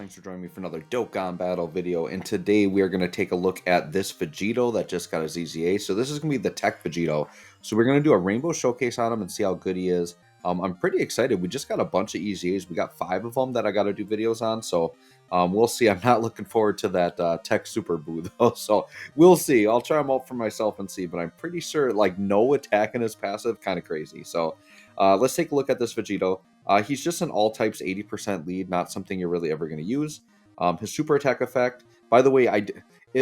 thanks for joining me for another Dokkan Battle video, and today we are going to take a look at this Vegito that just got his EZA. So this is going to be the Tech Vegito. So we're going to do a Rainbow Showcase on him and see how good he is. I'm pretty excited. We just got a bunch of EZAs. We got 5 of them that I got to do videos on, so we'll see. I'm not looking forward to that Tech Super Boo, though, so we'll see. I'll try them out for myself and see, but I'm pretty sure, like, no attack in his passive, kind of crazy. So let's take a look at this Vegito. He's just an all types 80% lead, not something you're really ever going to use. His super attack effect, by the way,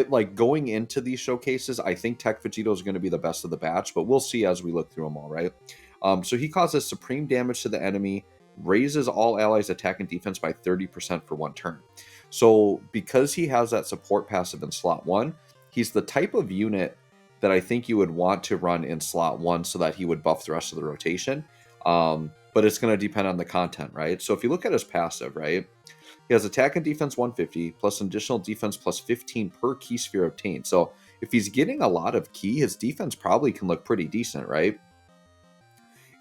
like going into these showcases, I think Tech Vegito is going to be the best of the batch, but we'll see as we look through them all, right? So he causes supreme damage to the enemy, raises all allies' attack and defense by 30% for 1 turn. So because he has that support passive in slot 1, he's the type of unit that I think you would want to run in slot 1 so that he would buff the rest of the rotation. But it's going to depend on the content, right? So if you look at his passive, right, he has attack and defense 150 plus an additional defense plus 15 per key sphere obtained. So if he's getting a lot of key, his defense probably can look pretty decent, right?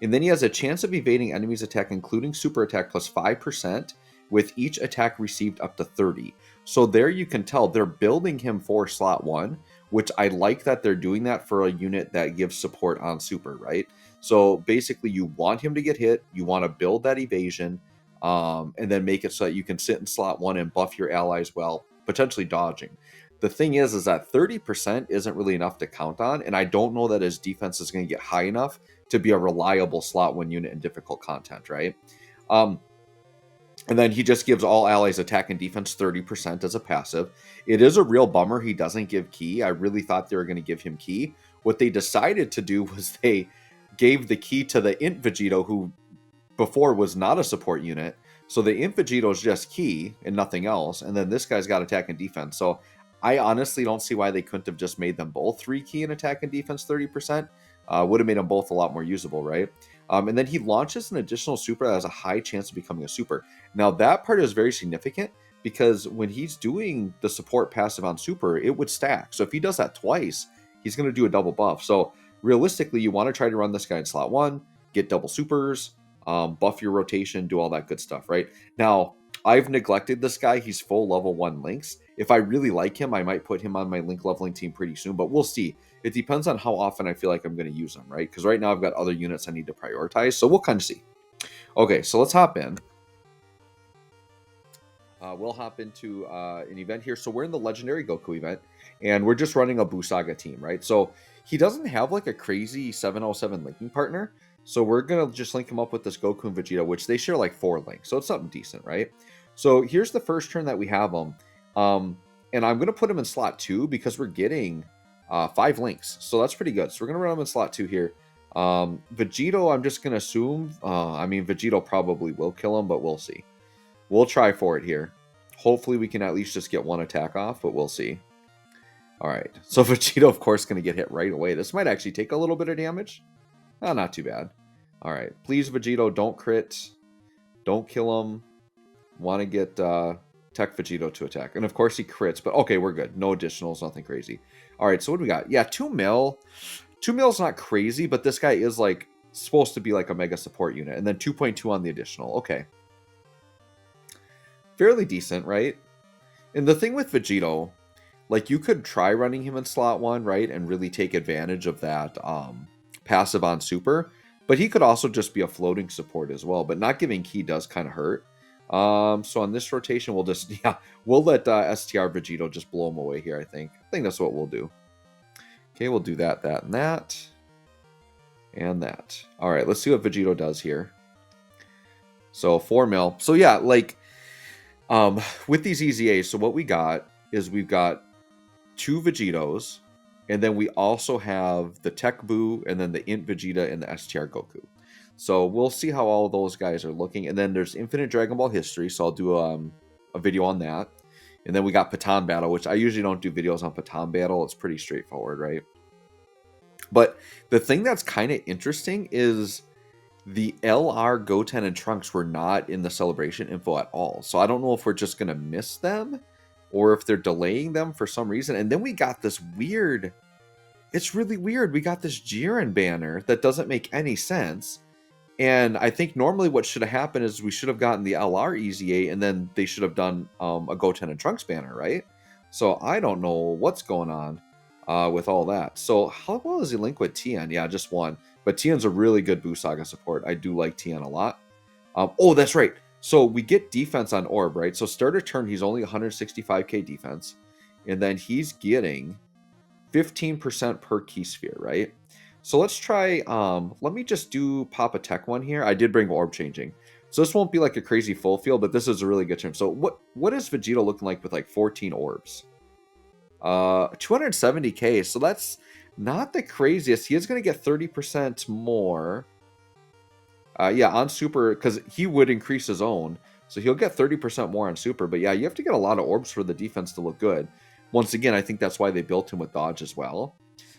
And then he has a chance of evading enemies' attack, including super attack, plus 5%, with each attack received up to 30. So there you can tell they're building him for slot 1, which I like that they're doing that for a unit that gives support on super, right? So basically you want him to get hit, you want to build that evasion, and then make it so that you can sit in slot 1 and buff your allies while potentially dodging. The thing is that 30% isn't really enough to count on, and I don't know that his defense is going to get high enough to be a reliable slot 1 unit in difficult content, right? And then he just gives all allies attack and defense 30% as a passive. It is a real bummer he doesn't give key. I really thought they were going to give him key. What they decided to do was they gave the key to the Int Vegito, who before was not a support unit. So the Int Vegito is just key and nothing else. And then this guy's got attack and defense. So I honestly don't see why they couldn't have just made them both 3 key and attack and defense 30%. Would have made them both a lot more usable, right? And then he launches an additional super that has a high chance of becoming a super. Now, that part is very significant because when he's doing the support passive on super, it would stack. So if he does that twice, he's going to do a double buff. So realistically, you want to try to run this guy in slot 1, get double supers, buff your rotation, do all that good stuff, right? Now, I've neglected this guy. He's full level 1 links. If I really like him, I might put him on my link leveling team pretty soon, but we'll see. It depends on how often I feel like I'm going to use him, right? Because right now I've got other units I need to prioritize, so we'll kind of see. Okay, so let's hop in. We'll hop into an event here. So we're in the Legendary Goku event, and we're just running a Busaga team, right? So he doesn't have like a crazy 707 linking partner, so we're going to just link him up with this Goku and Vegeta, which they share like 4 links, so it's something decent, right? So here's the first turn that we have him, and I'm going to put him in slot 2 because we're getting 5 links, so that's pretty good. So we're going to run him in slot 2 here. Vegito, I'm just going to assume, I mean, Vegito probably will kill him, but we'll see. We'll try for it here. Hopefully we can at least just get 1 attack off, but we'll see. All right, so Vegito, of course, going to get hit right away. This might actually take a little bit of damage. Oh, not too bad. All right, please, Vegito, don't crit. Don't kill him. Want to get Tech Vegito to attack. And, of course, he crits, but okay, we're good. No additionals, nothing crazy. All right, so what do we got? Yeah, 2 mil. 2 mil's not crazy, but this guy is, like, supposed to be, like, a mega support unit. And then 2.2 on the additional. Okay. Fairly decent, right? And the thing with Vegito, like, you could try running him in slot 1, right, and really take advantage of that passive on super, but he could also just be a floating support as well, but not giving key does kind of hurt. So on this rotation, we'll just, yeah, we'll let STR Vegito just blow him away here, I think. I think that's what we'll do. Okay, we'll do that, that, and that. And that. All right, let's see what Vegito does here. So 4 mil. So yeah, like, with these EZAs, so what we got is we've got 2 Vegitos, and then we also have the Tech Boo, and then the Int Vegeta and the STR Goku. So we'll see how all those guys are looking. And then there's Infinite Dragon Ball History, so I'll do a video on that. And then we got Patan Battle, which I usually don't do videos on Patan Battle. It's pretty straightforward, right? But the thing that's kind of interesting is the LR, Goten, and Trunks were not in the celebration info at all. So I don't know if we're just going to miss them or if they're delaying them for some reason. And then we got this weird... It's really weird. We got this Jiren banner that doesn't make any sense. And I think normally what should have happened is we should have gotten the LR Easy 8, and then they should have done a Goten and Trunks banner, right? So I don't know what's going on with all that. So how well is he linked with Tien? Yeah, just one. But Tien's a really good Buu Saga support. I do like Tien a lot. Oh, that's right. So we get defense on Orb, right? So starter turn, he's only 165k defense. And then he's getting 15% per key sphere, right? So let's try, let me just do Papa Tech one here. I did bring Orb changing. So this won't be like a crazy full field, but this is a really good chance. So what is Vegito looking like with like 14 orbs? 270k. So that's not the craziest. He is going to get 30% more. Yeah, on super, because he would increase his own. So he'll get 30% more on super. But yeah, you have to get a lot of orbs for the defense to look good. Once again, I think that's why they built him with dodge as well.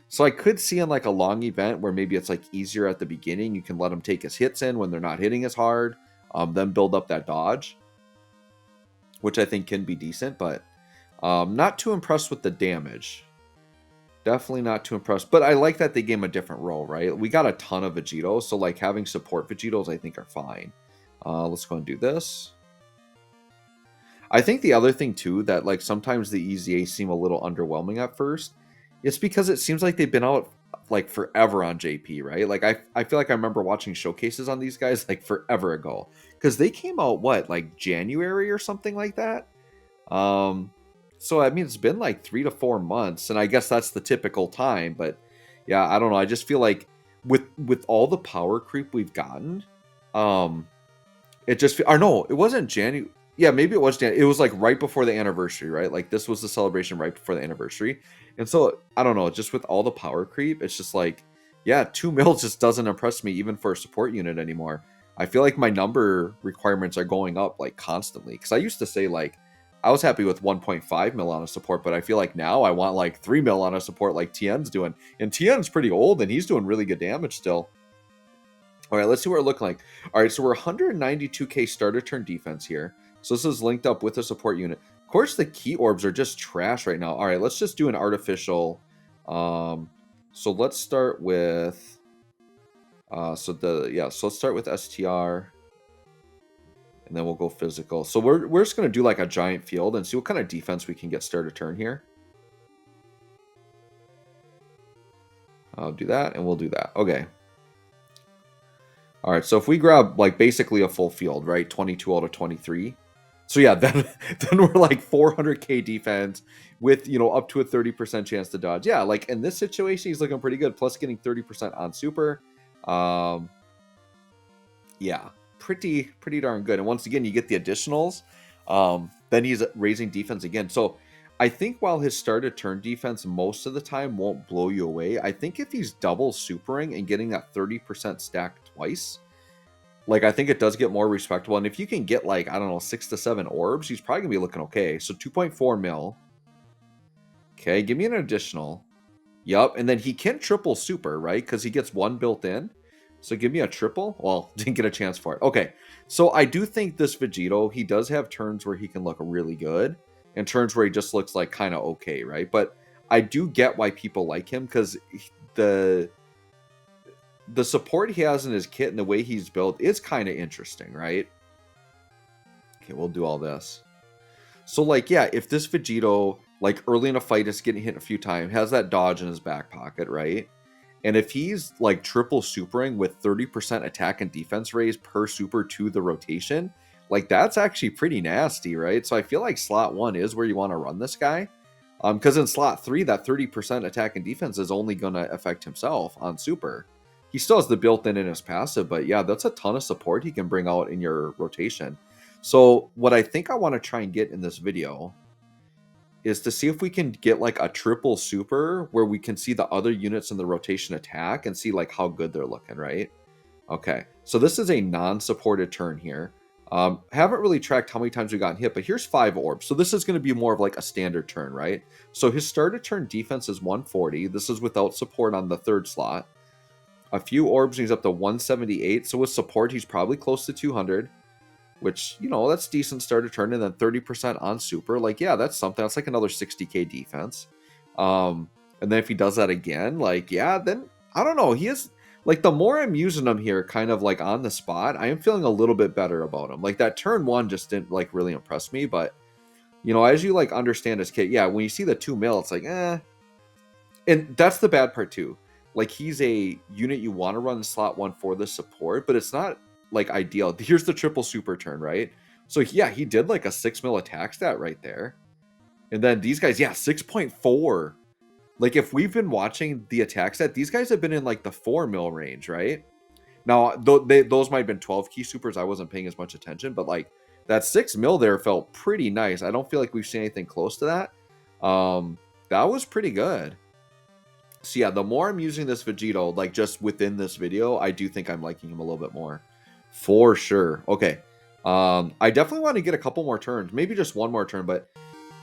So I could see in like a long event where maybe it's like easier at the beginning. You can let him take his hits in when they're not hitting as hard. Then build up that dodge, which I think can be decent. But not too impressed with the damage. Definitely not too impressed. But I like that they gave him a different role, right? We got a ton of Vegito. So like having support Vegitos I think are fine. Let's go and do this. I think the other thing too, that like sometimes the EZA seem a little underwhelming at first. It's because it seems like they've been out like forever on JP, right? Like I feel like I remember watching showcases on these guys like forever ago. Because they came out what, like January or something like that? So I mean it's been like 3 to 4 months, and I guess that's the typical time, but yeah, I don't know. I just feel like with all the power creep we've gotten, it just, or no, it wasn't January. Yeah, maybe it was January. It was like right before the anniversary, right? Like this was the celebration right before the anniversary. And so I don't know, just with all the power creep, it's just like, yeah, 2 mil just doesn't impress me even for a support unit anymore. I feel like my number requirements are going up like constantly. Because I used to say like I was happy with 1.5 mil on a support, but I feel like now I want like 3 mil on a support like Tien's doing. And Tien's pretty old and he's doing really good damage still. All right, let's see what we're looking like. All right, so we're 192k starter turn defense here. So this is linked up with a support unit. Of course, the key orbs are just trash right now. All right, let's just do an artificial. So let's start with. So let's start with STR, and then we'll go physical. So we're just gonna do like a giant field and see what kind of defense we can get starter turn here. I'll do that, and we'll do that. Okay. All right, so if we grab like basically a full field, right, 22 out of 23. So yeah, then we're like 400k defense with, you know, up to a 30% chance to dodge. Yeah, like in this situation, he's looking pretty good. Plus getting 30% on super. Yeah, pretty darn good. And once again, you get the additionals. Then he's raising defense again. So I think while his started turn defense most of the time won't blow you away, I think if he's double supering and getting that 30% stack twice, like I think it does get more respectable. And if you can get like, I don't know, 6 to 7 orbs, he's probably gonna be looking okay. So 2.4 mil. Okay, give me an additional. Yup, and then he can triple super, right? Because he gets 1 built in. So give me a triple. Well, didn't get a chance for it. Okay, so I do think this Vegito, he does have turns where he can look really good and turns where he just looks like kind of okay, right? But I do get why people like him because the support he has in his kit and the way he's built is kind of interesting, right? Okay, we'll do all this. So like, yeah, if this Vegito, like early in a fight is getting hit a few times, has that dodge in his back pocket, right? And if he's like triple supering with 30% attack and defense raise per super to the rotation, like that's actually pretty nasty, right? So I feel like slot 1 is where you want to run this guy. Because in slot 3, that 30% attack and defense is only going to affect himself on super. He still has the built-in in his passive, but yeah, that's a ton of support he can bring out in your rotation. So what I think I want to try and get in this video is to see if we can get like a triple super where we can see the other units in the rotation attack and see like how good they're looking, right? Okay, so this is a non-supported turn here. Haven't really tracked how many times we got hit, but here's 5 orbs. So this is going to be more of like a standard turn, right? So his started turn defense is 140. This is without support on the 3rd slot. A few orbs, he's up to 178. So with support, he's probably close to 200, which, you know, that's decent starter turn. And then 30% on super. Like, yeah, that's something. That's like another 60k defense. And then if he does that again, like, yeah, then I don't know. He is like the more I'm using them here, kind of like on the spot, I am feeling a little bit better about them. Like that turn one just didn't like really impress me, but you know, as you like understand his kit, yeah, when you see the 2 mil, it's like, and that's the bad part too. Like he's a unit you want to run in slot one for the support, but it's not like ideal. Here's the triple super turn, right? So yeah, he did like a 6 mil attack stat right there. And then these guys, yeah, 6.4. Like if we've been watching the attack stat, these guys have been in like the 4 mil range, right? Now, those might have been 12 key supers. I wasn't paying as much attention, but like that 6 mil there felt pretty nice. I don't feel like we've seen anything close to that. That was pretty good. So yeah, the more I'm using this Vegito, like just within this video, I do think I'm liking him a little bit more. For sure. Okay. I definitely want to get a couple more turns, maybe just one more turn, but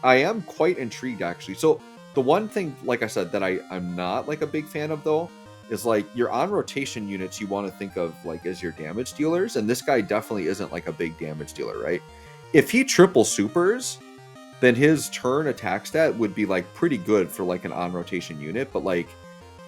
I am quite intrigued actually. So the one thing, like I said, that I'm not like a big fan of though, is like your on rotation units you want to think of like as your damage dealers, and this guy definitely isn't like a big damage dealer, right? If he triple supers, then his turn attack stat would be like pretty good for like an on rotation unit, but like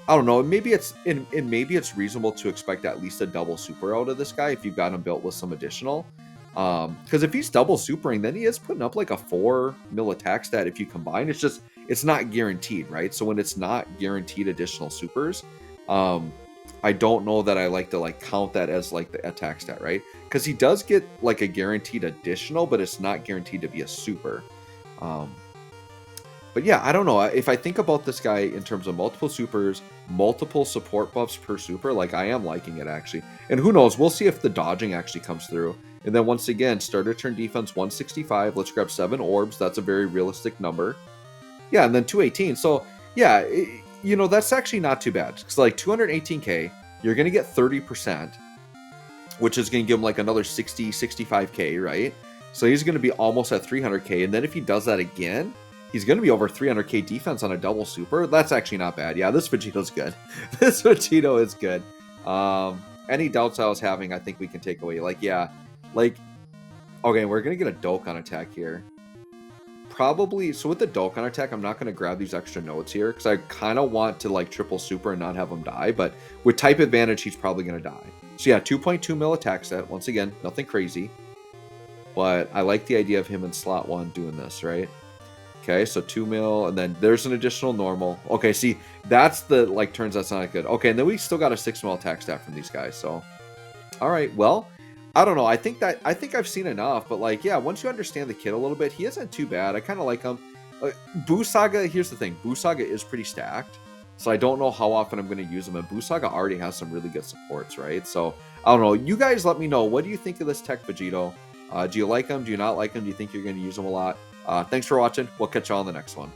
I don't know, maybe maybe it's reasonable to expect at least a double super out of this guy if you've got him built with some additional. Because if he's double supering, then he is putting up like a 4 mil attack stat if you combine. It's just it's not guaranteed, right? So when it's not guaranteed additional supers, I don't know that I like to like count that as like the attack stat, right? Because he does get like a guaranteed additional, but it's not guaranteed to be a super. But yeah, I don't know. If I think about this guy in terms of multiple supers, multiple support buffs per super, like I am liking it actually. And who knows, we'll see if the dodging actually comes through. And then once again, starter turn defense 165. Let's grab 7 orbs. That's a very realistic number. Yeah, and then 218. So yeah, you know, that's actually not too bad. Because like 218k, you're going to get 30%, which is going to give him like another 60, 65k, right? So he's going to be almost at 300k. And then if he does that again, he's going to be over 300k defense on a double super. That's actually not bad. Yeah, this Vegito's good. This Vegito is good. Any doubts I was having, I think we can take away. Like, yeah, like, okay, we're going to get a Dokkan attack here. Probably, so with the Dokkan attack, I'm not going to grab these extra notes here because I kind of want to like triple super and not have him die. But with type advantage, he's probably going to die. So yeah, 2.2 mil attack set. Once again, nothing crazy. But I like the idea of him in slot 1 doing this, right? Okay, so 2 mil, and then there's an additional normal. Okay, see, that's the, like, turns that's not good. Okay, and then we still got a 6 mil attack stat from these guys, so. All right, well, I don't know. I think I've seen enough, but, like, yeah, once you understand the kid a little bit, he isn't too bad. I kind of like him. Boo Saga, here's the thing. Boo Saga is pretty stacked, so I don't know how often I'm going to use him, and Boo Saga already has some really good supports, right? So, I don't know. You guys let me know. What do you think of this Tech Vegito? Do you like him? Do you not like him? Do you think you're going to use him a lot? Thanks for watching. We'll catch you on the next one.